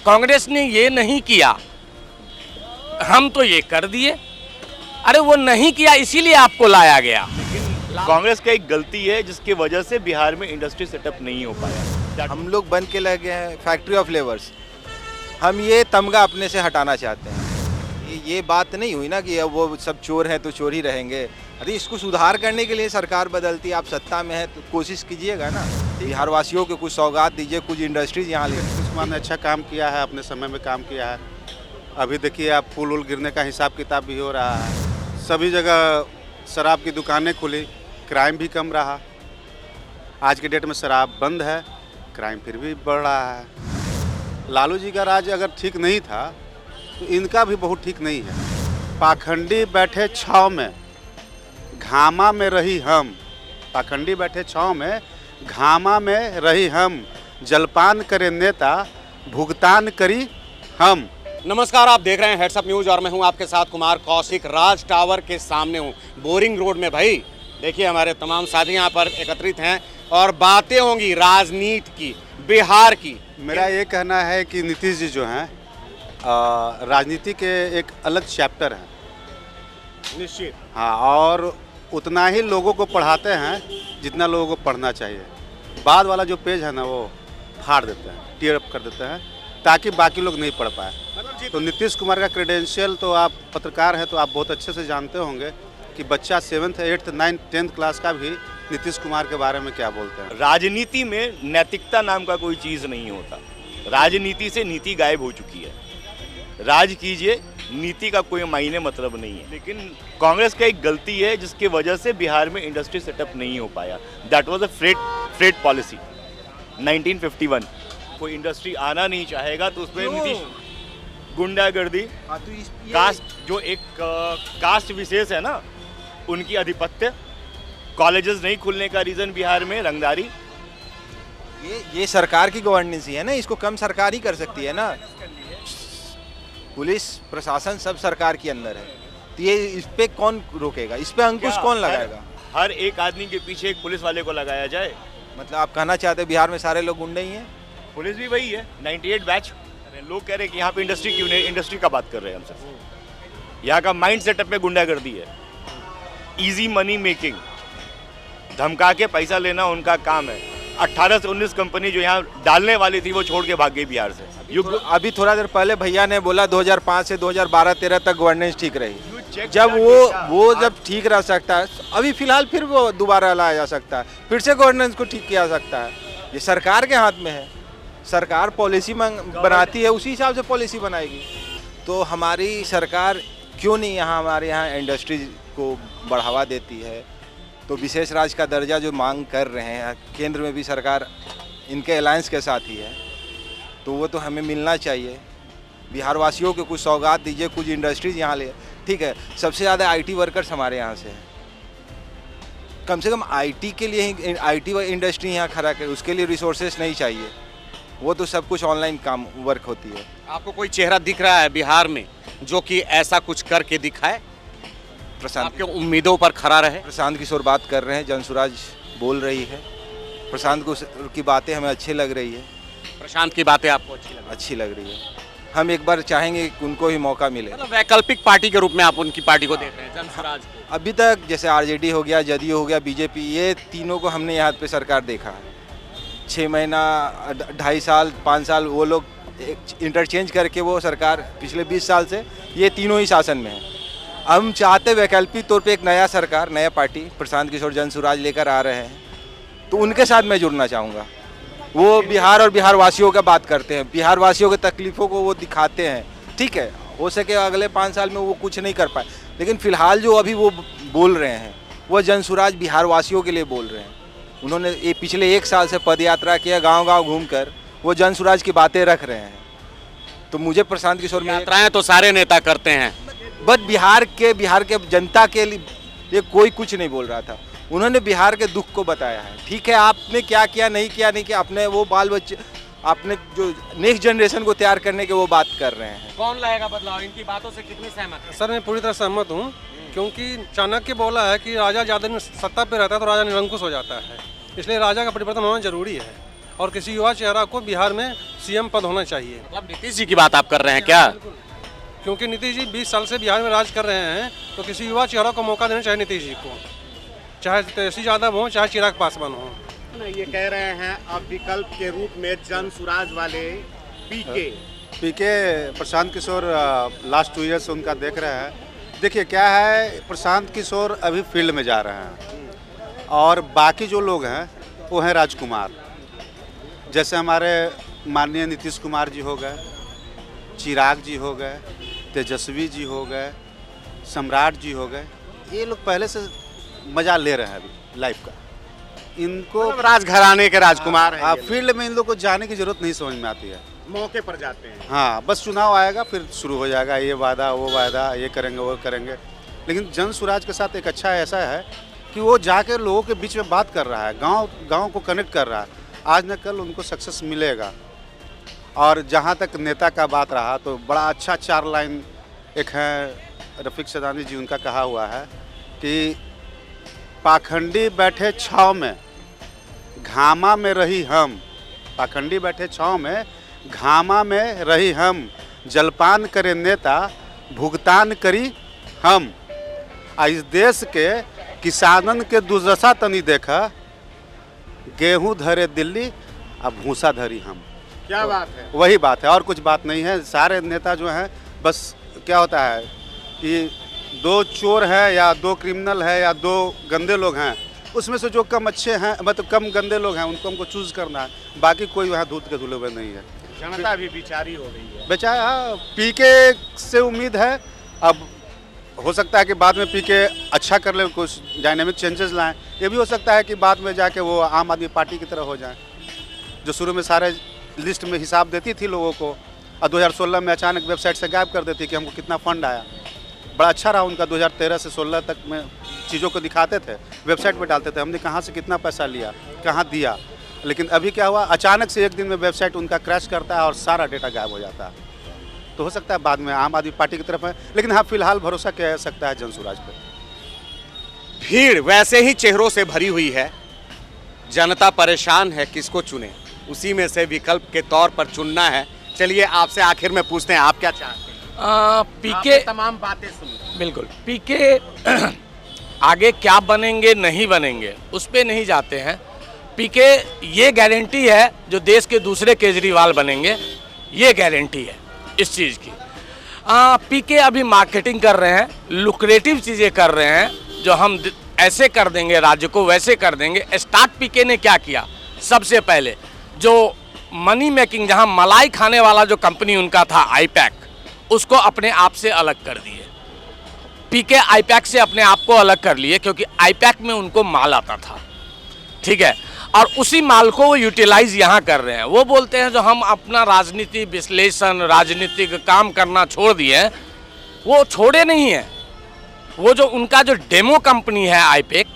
कांग्रेस ने ये नहीं किया, हम तो ये कर दिए। अरे वो नहीं किया इसीलिए आपको लाया गया। कांग्रेस का एक गलती है जिसकी वजह से बिहार में इंडस्ट्री सेटअप नहीं हो पाया। हम लोग बन के लगे हैं फैक्ट्री ऑफ लेबर्स। हम ये तमगा अपने से हटाना चाहते हैं। ये बात नहीं हुई ना कि अब वो सब चोर हैं तो चोर ही रहेंगे। अरे इसको सुधार करने के लिए सरकार बदलती, आप सत्ता में है तो कोशिश कीजिएगा ना। बिहार वासियों को कुछ सौगात दीजिए, कुछ इंडस्ट्रीज यहाँ ले। नीतीश कुमार ने अच्छा काम किया है, अपने समय में काम किया है। अभी देखिए आप पुल उल गिरने का हिसाब किताब भी हो रहा है, सभी जगह शराब की दुकानें खुली, क्राइम भी कम रहा। आज के डेट में शराब बंद है, क्राइम फिर भी बढ़ रहा है। लालू जी का राज अगर ठीक नहीं था तो इनका भी बहुत ठीक नहीं है। पाखंडी बैठे छाव में, घामा में रही हम। पाखंडी बैठे छाव में, घामा में रही हम। जलपान करे नेता, भुगतान करी हम। नमस्कार, आप देख रहे हैं हेड्स अप न्यूज और मैं हूं आपके साथ कुमार कौशिक। राज टावर के सामने हूं, बोरिंग रोड में। भाई देखिए हमारे तमाम साथी यहां पर एकत्रित हैं और बातें होंगी राजनीति की, बिहार की। मेरा ये कहना है कि नीतीश जी जो हैं राजनीति के एक अलग चैप्टर हैं निश्चित। हाँ, और उतना ही लोगों को पढ़ाते हैं जितना लोगों को पढ़ना चाहिए। बाद वाला जो पेज है ना वो फाड़ देते हैं, टीयर अप कर देते हैं ताकि बाकी लोग नहीं पढ़ पाए। तो नीतीश कुमार का क्रेडेंशियल तो आप पत्रकार हैं तो आप बहुत अच्छे से जानते होंगे कि बच्चा 7th 8th 9th 10th class का भी नीतीश कुमार के बारे में क्या बोलते हैं। राजनीति में नैतिकता नाम का कोई चीज़ नहीं होता। राजनीति से नीति गायब हो चुकी है। राज कीजिए, नीति का कोई मायने मतलब नहीं है। लेकिन कांग्रेस का एक गलती है जिसकी वजह से बिहार में इंडस्ट्री सेटअप नहीं हो पाया। That was a freight policy 1951। कोई इंडस्ट्री आना नहीं चाहेगा तो उसमें नीतीश गुंडागर्दी, कास्ट जो एक कास्ट विशेष है ना उनकी आधिपत्य, कॉलेजेस नहीं खुलने का रीज़न बिहार में रंगदारी। ये सरकार की गवर्नेंस ही है ना, इसको कम सरकार ही कर सकती है ना। पुलिस प्रशासन सब सरकार के अंदर है, तो ये इस पे कौन रोकेगा, इस पे अंकुश कौन लगाएगा? हर एक आदमी के पीछे एक पुलिस वाले को लगाया जाए। मतलब आप कहना चाहते हैं बिहार में सारे लोग गुंडे ही हैं? पुलिस भी वही है, 98 बैच। लोग कह रहे हैं कि यहाँ पे इंडस्ट्री क्यों नहीं, इंडस्ट्री का बात कर रहे हैं हमसे। यहाँ का माइंड सेटअप में गुंडागर्दी है, इजी मनी मेकिंग, धमका के पैसा लेना उनका काम है। 18 से 19 कंपनी जो यहाँ डालने वाली थी वो छोड़ के भाग गई बिहार से। अभी थोड़ा देर पहले भैया ने बोला 2005 से 2012-13 तक गवर्नेंस ठीक रही। जब वो जब ठीक रह सकता है, अभी फिलहाल फिर वो दोबारा लाया जा सकता है, फिर से गवर्नेंस को ठीक किया जा सकता है। ये सरकार के हाथ में है, सरकार पॉलिसी बनाती है, उसी हिसाब से पॉलिसी बनाएगी। तो हमारी सरकार क्यों नहीं हमारे यहाँ इंडस्ट्रीज को बढ़ावा देती है? तो विशेष राज्य का दर्जा जो मांग कर रहे हैं, केंद्र में भी सरकार इनके अलायंस के साथ ही है, तो वो तो हमें मिलना चाहिए। बिहार वासियों को कुछ सौगात दीजिए, कुछ इंडस्ट्रीज यहाँ ले। ठीक है, सबसे ज़्यादा आईटी वर्कर्स हमारे यहाँ से हैं। कम से कम आईटी के लिए ही आईटी इंडस्ट्री यहाँ खड़ा करे, उसके लिए रिसोर्सेस नहीं चाहिए। वो तो सब कुछ ऑनलाइन काम वर्क होती है। आपको कोई चेहरा दिख रहा है बिहार में जो कि ऐसा कुछ करके दिखाए, प्रशांत आपके उम्मीदों पर खड़ा रहे? प्रशांत किशोर बात कर रहे हैं, जनसुराज बोल रही है, प्रशांत की बातें हमें अच्छी लग रही है। प्रशांत की बातें आपको अच्छी लग रही है। हम एक बार चाहेंगे कि उनको ही मौका मिले। मतलब वैकल्पिक पार्टी के रूप में आप उनकी पार्टी को देख रहे हैं, जनसुराज को? अभी तक जैसे आरजेडी हो गया, जदयू हो गया, बीजेपी, ये तीनों को हमने यहाँ पे सरकार देखा है। 6 महीना, 2.5 साल, 5 साल वो लोग इंटरचेंज करके वो सरकार पिछले 20 साल से ये तीनों ही शासन में है। हम चाहते वैकल्पिक तौर पे एक नया सरकार, नया पार्टी, प्रशांत किशोर जनसुराज लेकर आ रहे हैं, तो उनके साथ मैं जुड़ना चाहूँगा। वो बिहार और बिहार वासियों का बात करते हैं, बिहार वासियों की तकलीफ़ों को वो दिखाते हैं। ठीक है, हो सके अगले 5 साल में वो कुछ नहीं कर पाए, लेकिन फ़िलहाल जो अभी वो बोल रहे हैं वो जनसुराज बिहार वासियों के लिए बोल रहे हैं। उन्होंने ये पिछले 1 साल से पदयात्रा किया, गाँव-गाँव घूमकर वो जनसुराज की बातें रख रहे हैं। तो मुझे प्रशांत किशोर में यात्राएं तो सारे नेता करते हैं, बट बिहार के जनता के लिए कोई कुछ नहीं बोल रहा था। उन्होंने बिहार के दुख को बताया है। ठीक है, आपने क्या किया नहीं किया, अपने वो बाल बच्चे, आपने जो नेक्स्ट जनरेशन को तैयार करने के वो बात कर रहे हैं। कौन लाएगा बदलाव? इनकी बातों से कितनी सहमत है? सर मैं पूरी तरह सहमत हूँ, क्योंकि चाणक्य बोला है कि राजा ज़्यादा दिन सत्ता पे रहता है तो राजा निरंकुश हो जाता है, इसलिए राजा का परिवर्तन होना जरूरी है। और किसी युवा चेहरा को बिहार में सीएम पद होना चाहिए। अब नीतीश जी की बात आप कर रहे हैं क्या? क्योंकि नीतीश जी 20 साल से बिहार में राज कर रहे हैं, तो किसी युवा चेहरा को मौका देना चाहिए नीतीश जी को, चाहे तेजस्वी यादव हो चाहे चिराग पासवान हो। ये कह रहे हैं अब विकल्प के रूप में जन सुराज वाले पीके प्रशांत किशोर लास्ट 2 ईयर्स से उनका देख रहे हैं। देखिए क्या है, प्रशांत किशोर अभी फील्ड में जा रहे हैं और बाकी जो लोग हैं वो हैं राजकुमार। जैसे हमारे माननीय नीतीश कुमार जी हो गए, चिराग जी हो गए, तेजस्वी जी हो गए, सम्राट जी हो गए, ये लोग पहले से मजा ले रहे हैं अभी लाइफ का। इनको मतलब राजघराने के राजकुमार हैं ये फील्ड में इन लोग को जाने की जरूरत नहीं समझ में आती है। लोग। मौके पर जाते हैं। हाँ, बस चुनाव आएगा फिर शुरू हो जाएगा ये वादा वो वादा, ये करेंगे वो करेंगे। लेकिन जन सुराज के साथ एक अच्छा ऐसा है कि वो जाके लोगों के बीच में बात कर रहा है, गांव को कनेक्ट कर रहा है। आज न कल उनको सक्सेस मिलेगा। और जहाँ तक नेता का बात रहा तो बड़ा अच्छा 4 लाइन एक है रफ़ीक सदानी जी, उनका कहा हुआ है कि पाखंडी बैठे छाँव में घामा में रही हम, पाखंडी बैठे छाँव में घामा में रही हम, जलपान करे नेता भुगतान करी हम। इस देश के किसानन के दुर्दशा तनी देखा, गेहूं धरे दिल्ली अब भूसा धरी हम। क्या बात है? वही बात है और कुछ बात नहीं है। सारे नेता जो हैं बस क्या होता है कि 2 चोर हैं या 2 क्रिमिनल है या 2 गंदे लोग हैं, उसमें से जो कम अच्छे हैं मतलब कम गंदे लोग हैं उनको हमको चूज़ करना है। बाकी कोई वहाँ दूध के धुले हुए नहीं है। जनता भी बिचारी हो गई है। बेचारा पीके से उम्मीद है, अब हो सकता है कि बाद में पीके अच्छा कर ले, कुछ डायनेमिक चेंजेस लाएं। ये भी हो सकता है कि बाद में जाके वो आम आदमी पार्टी की तरह हो जाए, जो शुरू में सारे लिस्ट में हिसाब देती थी लोगों को और 2016 में अचानक वेबसाइट से गायब कर देती कि हमको कितना फंड आया। बड़ा अच्छा रहा उनका, 2013 से 16 तक में चीज़ों को दिखाते थे, वेबसाइट पर डालते थे, हमने कहाँ से कितना पैसा लिया, कहाँ दिया। लेकिन अभी क्या हुआ, अचानक से एक दिन में वेबसाइट उनका क्रैश करता है और सारा डेटा गायब हो जाता है। तो हो सकता है बाद में आम आदमी पार्टी की तरफ है, लेकिन हाँ फिलहाल भरोसा किया जा सकता है जनसुराज पर। भीड़ वैसे ही चेहरों से भरी हुई है, जनता परेशान है किसको चुने, उसी में से विकल्प के तौर पर चुनना है। चलिए आपसे आखिर में पूछते हैं, आप क्या चाहते हैं? पीके तमाम बातें सुन। बिल्कुल, पीके आगे क्या बनेंगे नहीं बनेंगे उस पे नहीं जाते हैं। पीके ये गारंटी है जो देश के दूसरे केजरीवाल बनेंगे, ये गारंटी है इस चीज़ की। पीके अभी मार्केटिंग कर रहे हैं, लुक्रेटिव चीज़ें कर रहे हैं, जो हम ऐसे कर देंगे राज्य को वैसे कर देंगे। स्टार्ट पीके ने क्या किया, सबसे पहले जो मनी मेकिंग, जहां मलाई खाने वाला जो कंपनी उनका था आईपैक, उसको अपने आप से अलग कर दिए। पीके आईपैक से अपने आप को अलग कर लिए क्योंकि आईपैक में उनको माल आता था, ठीक है, और उसी माल को वो यूटिलाइज यहाँ कर रहे हैं। वो बोलते हैं जो हम अपना राजनीति विश्लेषण, राजनीतिक काम करना छोड़ दिए हैं, वो छोड़े नहीं हैं। वो जो उनका जो डेमो कंपनी है आईपैक,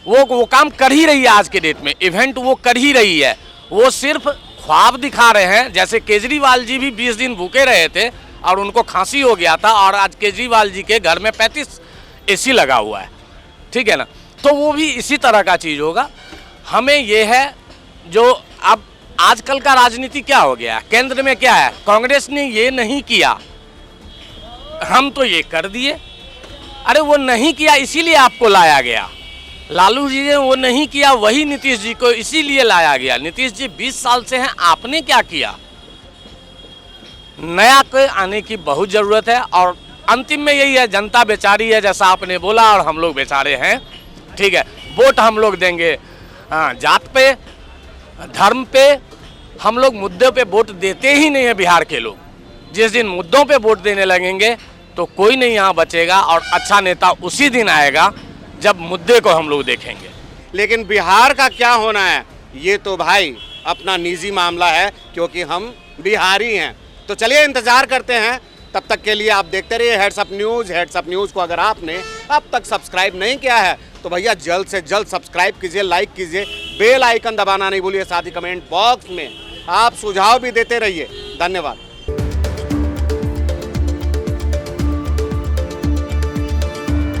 वो काम कर ही रही है आज के डेट में, इवेंट वो कर ही रही है। वो सिर्फ ख्वाब दिखा रहे हैं। जैसे केजरीवाल जी भी 20 दिन भूखे रहे थे और उनको खांसी हो गया था, और आज केजरीवाल जी के घर में 35 एसी लगा हुआ है, ठीक है ना। तो वो भी इसी तरह का चीज़ होगा। हमें ये है जो अब आजकल का राजनीति क्या हो गया, केंद्र में क्या है, कांग्रेस ने ये नहीं किया, हम तो ये कर दिए। अरे वो नहीं किया इसीलिए आपको लाया गया। लालू जी ने वो नहीं किया, वही नीतीश जी को इसीलिए लाया गया। नीतीश जी 20 साल से हैं, आपने क्या किया? नया को आने की बहुत ज़रूरत है। और अंतिम में यही है, जनता बेचारी है जैसा आपने बोला, और हम लोग बेचारे हैं, ठीक है। वोट हम लोग देंगे जात पे, धर्म पे, हम लोग मुद्दों पे वोट देते ही नहीं है बिहार के लोग। जिस दिन मुद्दों पे वोट देने लगेंगे तो कोई नहीं यहाँ बचेगा, और अच्छा नेता उसी दिन आएगा जब मुद्दे को हम लोग देखेंगे। लेकिन बिहार का क्या होना है ये तो भाई अपना निजी मामला है, क्योंकि हम बिहारी हैं। तो चलिए इंतजार करते हैं। तब तक के लिए आप देखते रहिए हेड्सअप न्यूज़। हेड्सअप न्यूज़ को अगर आपने अब तक सब्सक्राइब नहीं किया है तो भैया जल्द से जल्द सब्सक्राइब कीजिए, लाइक कीजिए, बेल आइकन दबाना नहीं भूलिए। साथ ही कमेंट बॉक्स में आप सुझाव भी देते रहिए। धन्यवाद।